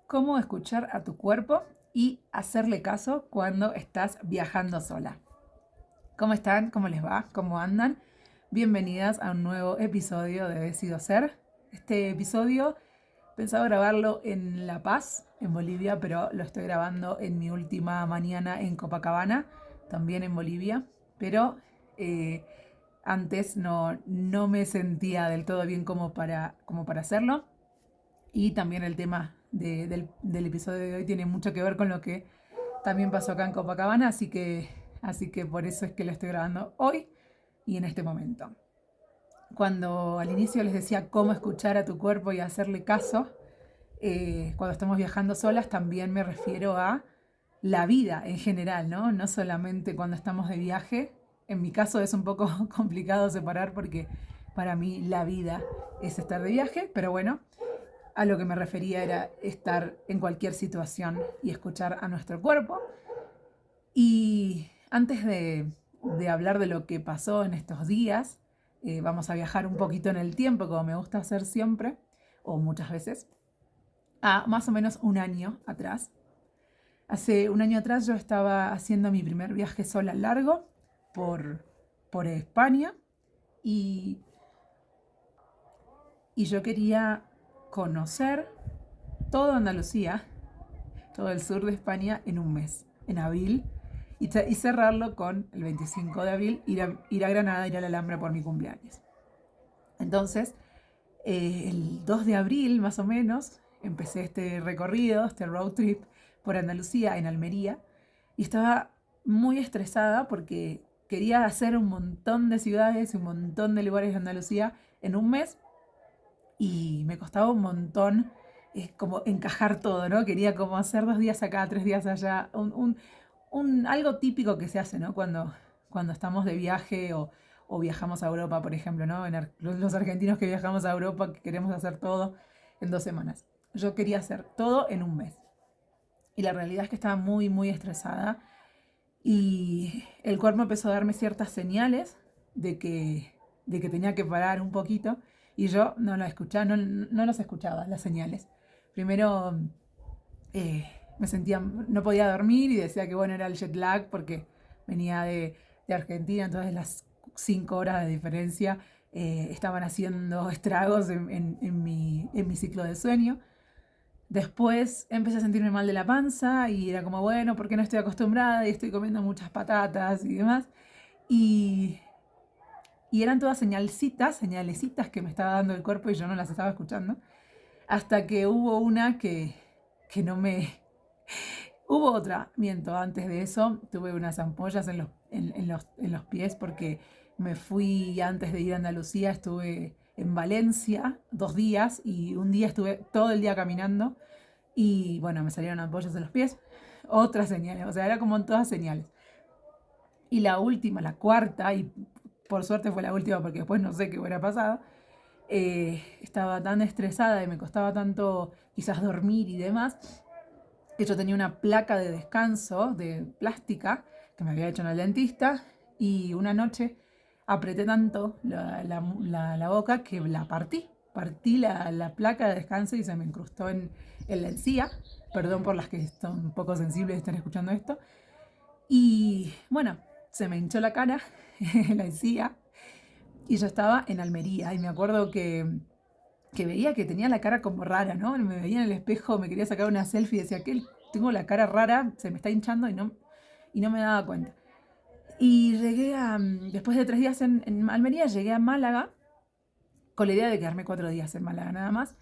Cómo escuchar a tu cuerpo y hacerle caso cuando estás viajando sola. ¿Cómo están? ¿Cómo les va? ¿Cómo andan? Bienvenidas a un nuevo episodio de Decido Ser. Este episodio pensaba grabarlo en La Paz, en Bolivia, pero lo estoy grabando en mi última mañana en Copacabana, también en Bolivia. Pero eh, antes no me sentía del todo bien como para hacerlo. Y también el tema del episodio de hoy tiene mucho que ver con lo que también pasó acá en Copacabana, así que por eso es que lo estoy grabando hoy y en este momento. Cuando al inicio les decía cómo escuchar a tu cuerpo y hacerle caso, cuando estamos viajando solas también me refiero a la vida en general, ¿no? No solamente cuando estamos de viaje. En mi caso es un poco complicado separar porque para mí la vida es estar de viaje, pero bueno, a lo que me refería era estar en cualquier situación y escuchar a nuestro cuerpo. Y antes de hablar de lo que pasó en estos días, vamos a viajar un poquito en el tiempo, como me gusta hacer siempre, o muchas veces, a más o menos un año atrás. Hace un año atrás yo estaba haciendo mi primer viaje sola largo por, por España y, y yo quería conocer toda Andalucía, todo el sur de España en un mes, en abril, y cerrarlo con el 25 de abril, ir a Granada, ir a la Alhambra por mi cumpleaños. Entonces, el 2 de abril más o menos, empecé este recorrido, este road trip por Andalucía, en Almería, y estaba muy estresada porque quería hacer un montón de ciudades y un montón de lugares de Andalucía en un mes y me costaba un montón como encajar todo, ¿no? Quería como hacer 2 días acá, 3 días allá, algo típico que se hace, ¿no? Cuando estamos de viaje o viajamos a Europa, por ejemplo, ¿no? Los argentinos que viajamos a Europa, que queremos hacer todo en 2 semanas. Yo quería hacer todo en un mes. Y la realidad es que estaba muy, muy estresada y el cuerpo empezó a darme ciertas señales de que, de que tenía que parar un poquito y yo no las escuchaba, no las escuchaba, las señales. Primero me sentía, no podía dormir y decía que bueno, era el jet lag porque venía de Argentina, entonces las 5 horas de diferencia estaban haciendo estragos en mi ciclo de sueño. Después empecé a sentirme mal de la panza y era como, bueno, porque no estoy acostumbrada y estoy comiendo muchas patatas y demás. Y, y eran todas señalecitas que me estaba dando el cuerpo y yo no las estaba escuchando. Hasta que hubo una que no me... Hubo otra, miento, antes de eso tuve unas ampollas en los pies porque me fui antes de ir a Andalucía, estuve en Valencia 2 días y un día estuve todo el día caminando y bueno, me salieron ampollas en los pies, otras señales, o sea, era como en todas señales. Y la última, la cuarta, y por suerte fue la última porque después no sé qué hubiera pasado, estaba tan estresada y me costaba tanto quizás dormir y demás, que yo tenía una placa de descanso de plástica que me había hecho en el dentista y una noche apreté tanto la boca que la partí. Partí la placa de descanso y se me incrustó en la encía. Perdón por las que son un poco sensibles y están escuchando esto. Y bueno, se me hinchó la cara, la encía, y yo estaba en Almería. Y me acuerdo que veía que tenía la cara como rara, ¿no? Me veía en el espejo, me quería sacar una selfie y decía que tengo la cara rara, se me está hinchando y no me daba cuenta. Y después de 3 días en Almería, llegué a Málaga con la idea de quedarme 4 días en Málaga nada más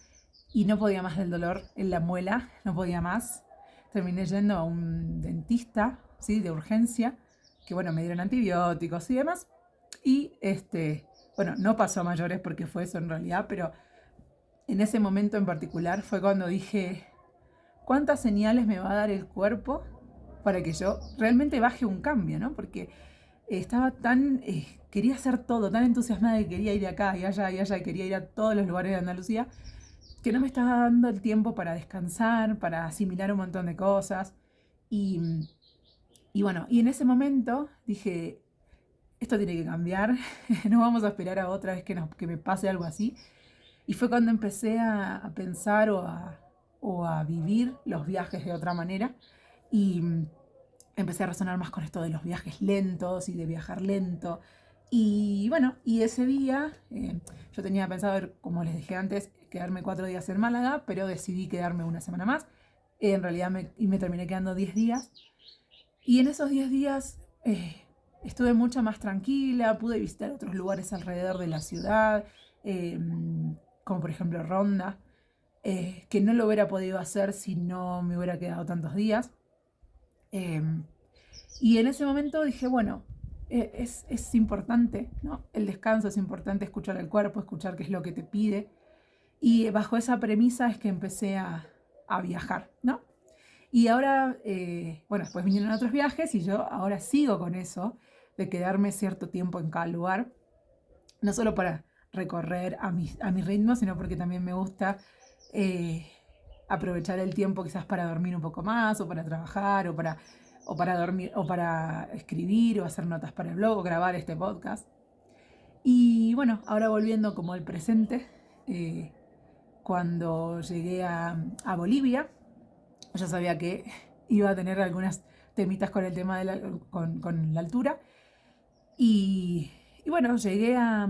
y no podía más del dolor en la muela, no podía más. Terminé yendo a un dentista, ¿sí? De urgencia, que bueno, me dieron antibióticos y demás. Y bueno, no pasó a mayores porque fue eso en realidad, pero en ese momento en particular fue cuando dije, ¿cuántas señales me va a dar el cuerpo para que yo realmente baje un cambio, ¿no? Porque estaba quería hacer todo, tan entusiasmada que quería ir acá y allá, y quería ir a todos los lugares de Andalucía, que no me estaba dando el tiempo para descansar, para asimilar un montón de cosas. Y, y bueno, y en ese momento dije, esto tiene que cambiar, no vamos a esperar a otra vez que me pase algo así. Y fue cuando empecé a pensar o a vivir los viajes de otra manera. Y empecé a resonar más con esto de los viajes lentos y de viajar lento. Y bueno, y ese día yo tenía pensado, como les dije antes, quedarme 4 días en Málaga, pero decidí quedarme una semana más. En realidad me terminé quedando 10 días. Y en esos 10 días estuve mucho más tranquila, pude visitar otros lugares alrededor de la ciudad, eh, como por ejemplo Ronda, que no lo hubiera podido hacer si no me hubiera quedado tantos días. Eh, y en ese momento dije, bueno, es importante, ¿no? El descanso es importante, escuchar el cuerpo, escuchar qué es lo que te pide. Y bajo esa premisa es que empecé a viajar, ¿no? Y ahora, bueno, después vinieron otros viajes y yo ahora sigo con eso, de quedarme cierto tiempo en cada lugar, no solo para recorrer a mi ritmo, sino porque también me gusta eh, aprovechar el tiempo quizás para dormir un poco más, o para trabajar, o para dormir, o para escribir, o hacer notas para el blog, o grabar este podcast. Y bueno, ahora volviendo como al presente, eh, cuando llegué a Bolivia, ya sabía que iba a tener algunas temitas con el tema con la altura. Y, y bueno, llegué a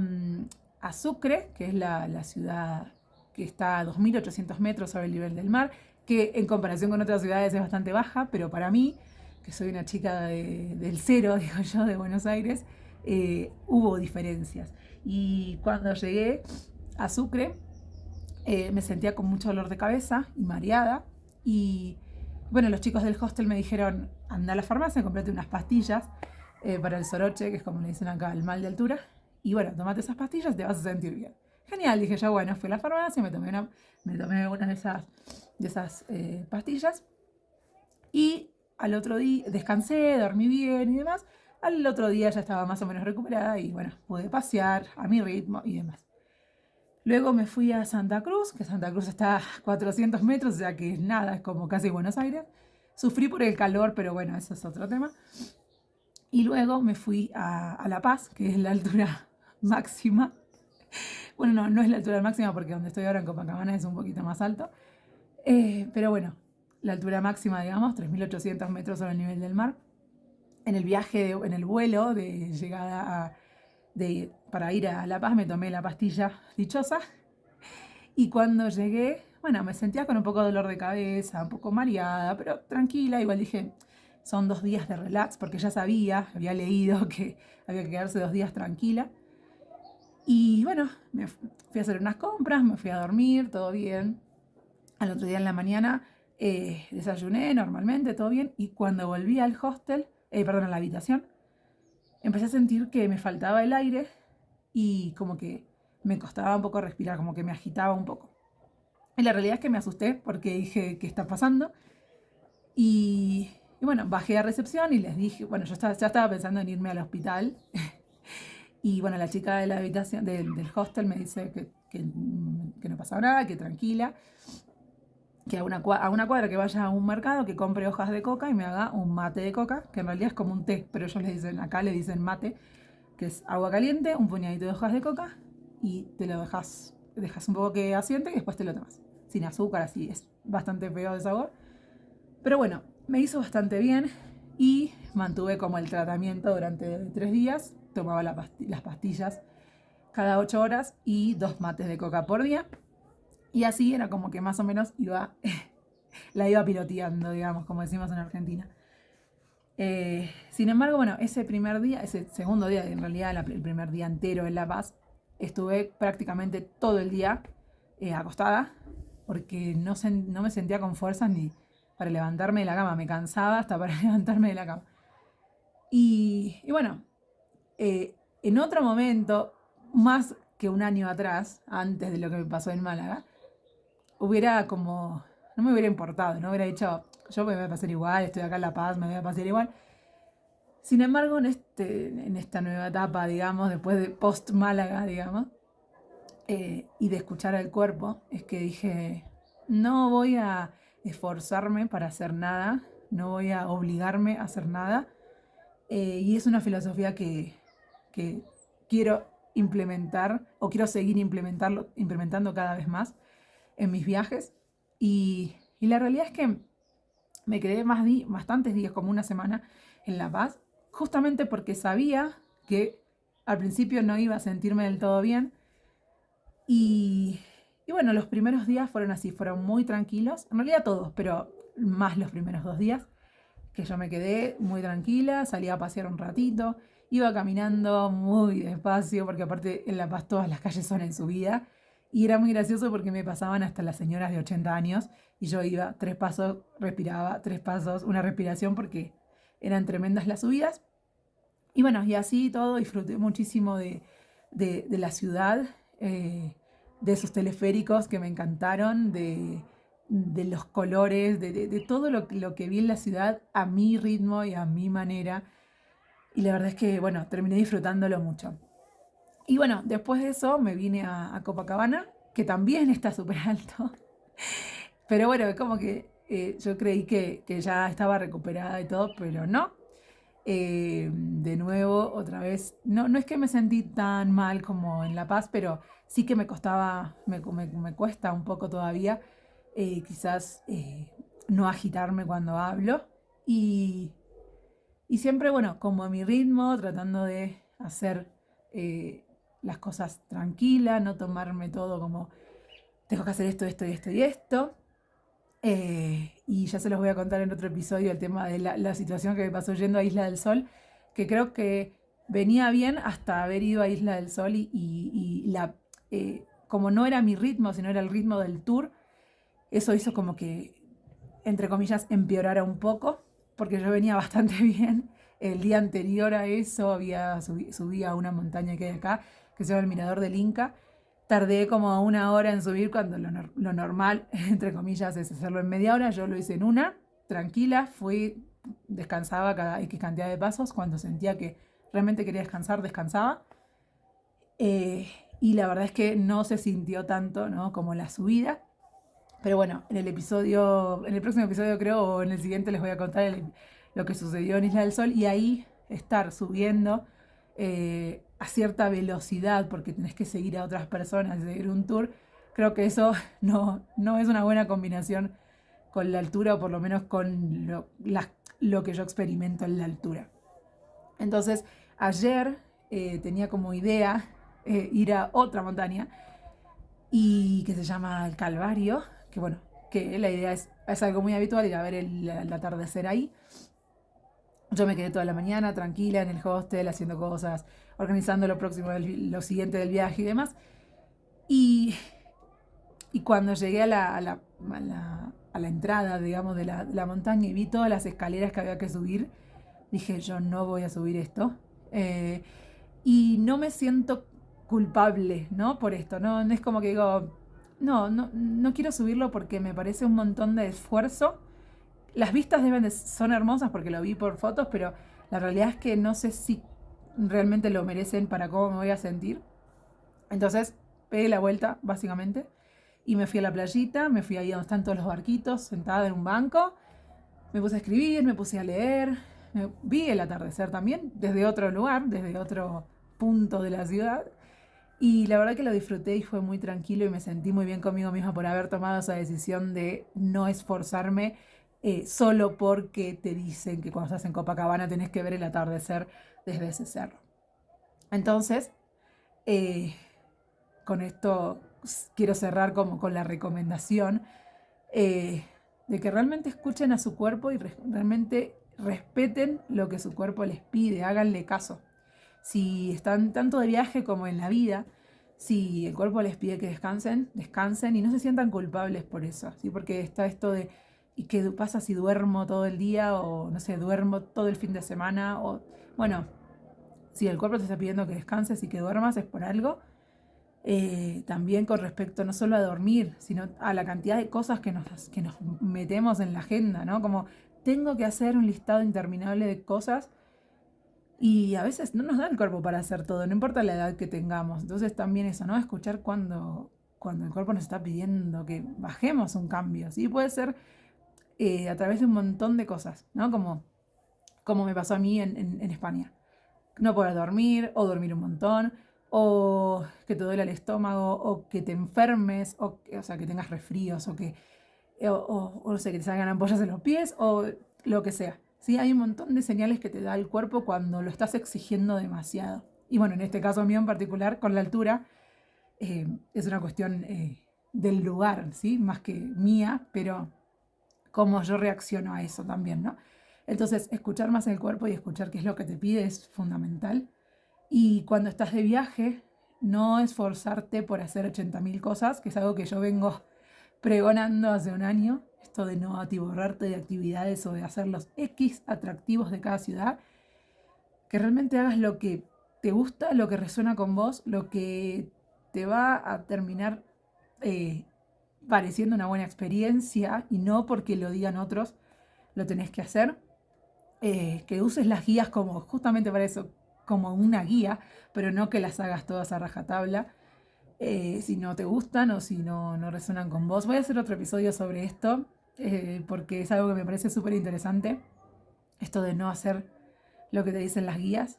Sucre, que es la ciudad que está a 2.800 metros sobre el nivel del mar, que en comparación con otras ciudades es bastante baja, pero para mí, que soy una chica del cero, digo yo, de Buenos Aires, hubo diferencias. Y cuando llegué a Sucre, me sentía con mucho dolor de cabeza y mareada. Y bueno, los chicos del hostel me dijeron, anda a la farmacia, comprate unas pastillas para el soroche, que es como le dicen acá, el mal de altura. Y bueno, tomate esas pastillas y te vas a sentir bien. Genial, dije yo, bueno, fui a la farmacia, me tomé una de esas pastillas. Y al otro día descansé, dormí bien y demás. Al otro día ya estaba más o menos recuperada y bueno, pude pasear a mi ritmo y demás. Luego me fui a Santa Cruz, que Santa Cruz está a 400 metros, o sea que nada, es como casi Buenos Aires. Sufrí por el calor, pero bueno, eso es otro tema. Y luego me fui a La Paz, que es la altura máxima. Bueno, no es la altura máxima porque donde estoy ahora en Copacabana es un poquito más alto. Pero bueno, la altura máxima, digamos, 3.800 metros sobre el nivel del mar. En el viaje, en el vuelo de llegada para ir a La Paz, me tomé la pastilla dichosa. Y cuando llegué, bueno, me sentía con un poco de dolor de cabeza, un poco mareada, pero tranquila. Igual dije, son 2 días de relax, porque ya sabía, había leído que había que quedarse 2 días tranquila. Y bueno, me fui a hacer unas compras, me fui a dormir, todo bien. Al otro día en la mañana desayuné normalmente, todo bien. Y cuando volví al hostel, perdón, a la habitación, empecé a sentir que me faltaba el aire y como que me costaba un poco respirar, como que me agitaba un poco. Y la realidad es que me asusté porque dije, ¿qué está pasando? Y bueno, bajé a recepción y les dije, bueno, ya estaba pensando en irme al hospital. Y bueno, la chica de la habitación, del hostel me dice que no pasaba nada, que tranquila, que a una cuadra que vaya a un mercado, que compre hojas de coca y me haga un mate de coca, que en realidad es como un té, pero ellos acá le dicen mate, que es agua caliente, un puñadito de hojas de coca y te lo dejas un poco que asiente y después te lo tomas. Sin azúcar, así es bastante feo de sabor. Pero bueno, me hizo bastante bien y mantuve como el tratamiento durante 3 días. Tomaba las pastillas cada 8 horas y 2 mates de coca por día. Y así era como que más o menos la iba piloteando, digamos, como decimos en Argentina. Sin embargo, bueno, ese segundo día, en realidad el primer día entero en La Paz, estuve prácticamente todo el día acostada porque no me sentía con fuerzas ni para levantarme de la cama, me cansaba hasta para levantarme de la cama. Y bueno, en otro momento, más que un año atrás, antes de lo que me pasó en Málaga, no me hubiera importado, no hubiera dicho, yo me voy a pasar igual, estoy acá en La Paz, me voy a pasar igual. Sin embargo, en esta nueva etapa, digamos, después de post-Málaga, digamos, y de escuchar al cuerpo, es que dije, no voy a esforzarme para hacer nada, no voy a obligarme a hacer nada. Y es una filosofía que quiero implementar o quiero seguir implementando cada vez más en mis viajes. Y Y la realidad es que me quedé bastantes días, como una semana, en La Paz, justamente porque sabía que al principio no iba a sentirme del todo bien. Y, y bueno, los primeros días fueron así, fueron muy tranquilos, en realidad todos, pero más los primeros 2 días, que yo me quedé muy tranquila, salí a pasear un ratito, iba caminando muy despacio, porque aparte en La Paz todas las calles son en subida, y era muy gracioso porque me pasaban hasta las señoras de 80 años, y yo iba 3 pasos, respiraba 3 pasos, una respiración porque eran tremendas las subidas. Y bueno, y así todo, disfruté muchísimo de la ciudad, eh, de esos teleféricos que me encantaron, de los colores, de todo lo que vi en la ciudad a mi ritmo y a mi manera. Y la verdad es que, bueno, terminé disfrutándolo mucho. Y bueno, después de eso me vine a Copacabana, que también está súper alto. Pero bueno, es como que yo creí que ya estaba recuperada y todo, pero no. De nuevo, otra vez, no es que me sentí tan mal como en La Paz, pero sí que me costaba, me cuesta un poco todavía, quizás no agitarme cuando hablo. Y, y siempre, bueno, como a mi ritmo, tratando de hacer eh, las cosas tranquilas, no tomarme todo como tengo que hacer esto, esto y esto y esto. Y ya se los voy a contar en otro episodio el tema de la situación que me pasó yendo a Isla del Sol, que creo que venía bien hasta haber ido a Isla del Sol como no era mi ritmo, sino era el ritmo del tour, eso hizo como que, entre comillas, empeorara un poco, porque yo venía bastante bien. El día anterior a eso subí a una montaña que hay acá, que se llama el Mirador del Inca. Tardé como 1 hora en subir cuando lo normal, entre comillas, es hacerlo en media hora. Yo lo hice en una, tranquila, descansaba cada X cantidad de pasos. Cuando sentía que realmente quería descansar, descansaba. Eh, y la verdad es que no se sintió tanto, ¿no?, como la subida. Pero bueno, en el próximo episodio creo, o en el siguiente les voy a contar lo que sucedió en Isla del Sol y ahí estar subiendo a cierta velocidad porque tenés que seguir a otras personas, seguir un tour. Creo que eso no es una buena combinación con la altura o por lo menos con lo que yo experimento en la altura. Entonces, ayer tenía como idea ir a otra montaña y que se llama el Calvario, que bueno, que la idea es algo muy habitual ir a ver el atardecer ahí. Yo me quedé toda la mañana tranquila en el hostel haciendo cosas, organizando lo siguiente del viaje y demás. Y, y cuando llegué a la entrada, digamos, de la montaña y vi todas las escaleras que había que subir, dije, yo no voy a subir esto. Eh, y no me siento culpable, ¿no? Por esto, ¿no? No es como que digo, no quiero subirlo porque me parece un montón de esfuerzo. Las vistas son hermosas porque lo vi por fotos, pero la realidad es que no sé si realmente lo merecen para cómo me voy a sentir. Entonces pegué la vuelta, básicamente, y me fui a la playita, me fui ahí donde están todos los barquitos, sentada en un banco, me puse a escribir, me puse a leer, vi el atardecer también, desde otro lugar, desde otro punto de la ciudad. Y la verdad que lo disfruté y fue muy tranquilo y me sentí muy bien conmigo misma por haber tomado esa decisión de no esforzarme solo porque te dicen que cuando estás en Copacabana tenés que ver el atardecer desde ese cerro. Entonces, eh, con esto quiero cerrar como con la recomendación de que realmente escuchen a su cuerpo y realmente respeten lo que su cuerpo les pide, háganle caso. Si están tanto de viaje como en la vida, si el cuerpo les pide que descansen, descansen y no se sientan culpables por eso, ¿sí? Porque está esto de, ¿y qué pasa si duermo todo el día o, no sé, duermo todo el fin de semana? O, bueno, si el cuerpo te está pidiendo que descanses y que duermas es por algo. También con respecto no solo a dormir, sino a la cantidad de cosas que nos metemos en la agenda, ¿no? Como tengo que hacer un listado interminable de cosas y a veces no nos da el cuerpo para hacer todo, no importa la edad que tengamos. Entonces también eso, ¿no? Escuchar cuando el cuerpo nos está pidiendo que bajemos un cambio, ¿sí? Puede ser a través de un montón de cosas, ¿no? Como me pasó a mí en España. No poder dormir o dormir un montón o que te duele el estómago o que te enfermes o sea, que tengas resfríos o que o no sé, que te salgan ampollas en los pies o lo que sea. ¿Sí? Hay un montón de señales que te da el cuerpo cuando lo estás exigiendo demasiado. Y bueno, en este caso mío en particular, con la altura, es una cuestión del lugar, ¿sí? Más que mía, pero cómo yo reacciono a eso también, ¿no? Entonces, escuchar más el cuerpo y escuchar qué es lo que te pide es fundamental. Y cuando estás de viaje, no esforzarte por hacer 80.000 cosas, que es algo que yo vengo pregonando hace un año, esto de no atiborrarte de actividades o de hacer los X atractivos de cada ciudad, que realmente hagas lo que te gusta, lo que resuena con vos, lo que te va a terminar eh, pareciendo una buena experiencia y no porque lo digan otros, lo tenés que hacer. Que uses las guías como justamente para eso, como una guía, pero no que las hagas todas a rajatabla. Si no te gustan o si no resuenan con vos. Voy a hacer otro episodio sobre esto, porque es algo que me parece súper interesante, esto de no hacer lo que te dicen las guías,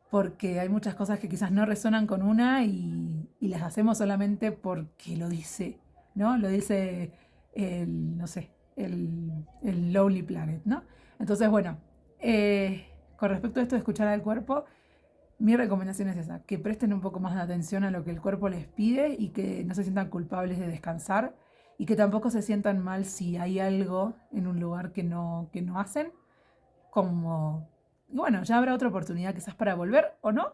porque hay muchas cosas que quizás no resuenan con una y las hacemos solamente porque lo dice, ¿no? Lo dice no sé, el Lonely Planet, ¿no? Entonces, bueno, con respecto a esto de escuchar al cuerpo, mi recomendación es esa, que presten un poco más de atención a lo que el cuerpo les pide y que no se sientan culpables de descansar y que tampoco se sientan mal si hay algo en un lugar que no hacen, como, bueno, ya habrá otra oportunidad quizás para volver o no,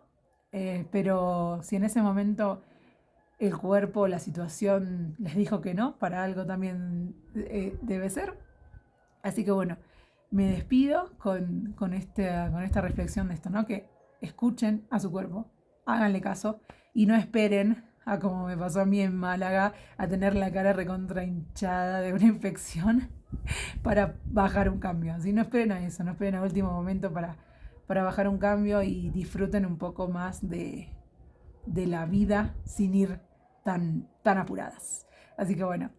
pero si en ese momento el cuerpo, la situación les dijo que no, para algo también debe ser. Así que bueno, me despido con esta reflexión de esto, ¿no? Que escuchen a su cuerpo, háganle caso y no esperen a como me pasó a mí en Málaga, a tener la cara recontra hinchada de una infección para bajar un cambio. Así no esperen a eso, no esperen a último momento para bajar un cambio y disfruten un poco más de la vida sin ir tan apuradas. Así que bueno,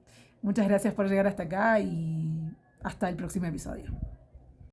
muchas gracias por llegar hasta acá y hasta el próximo episodio.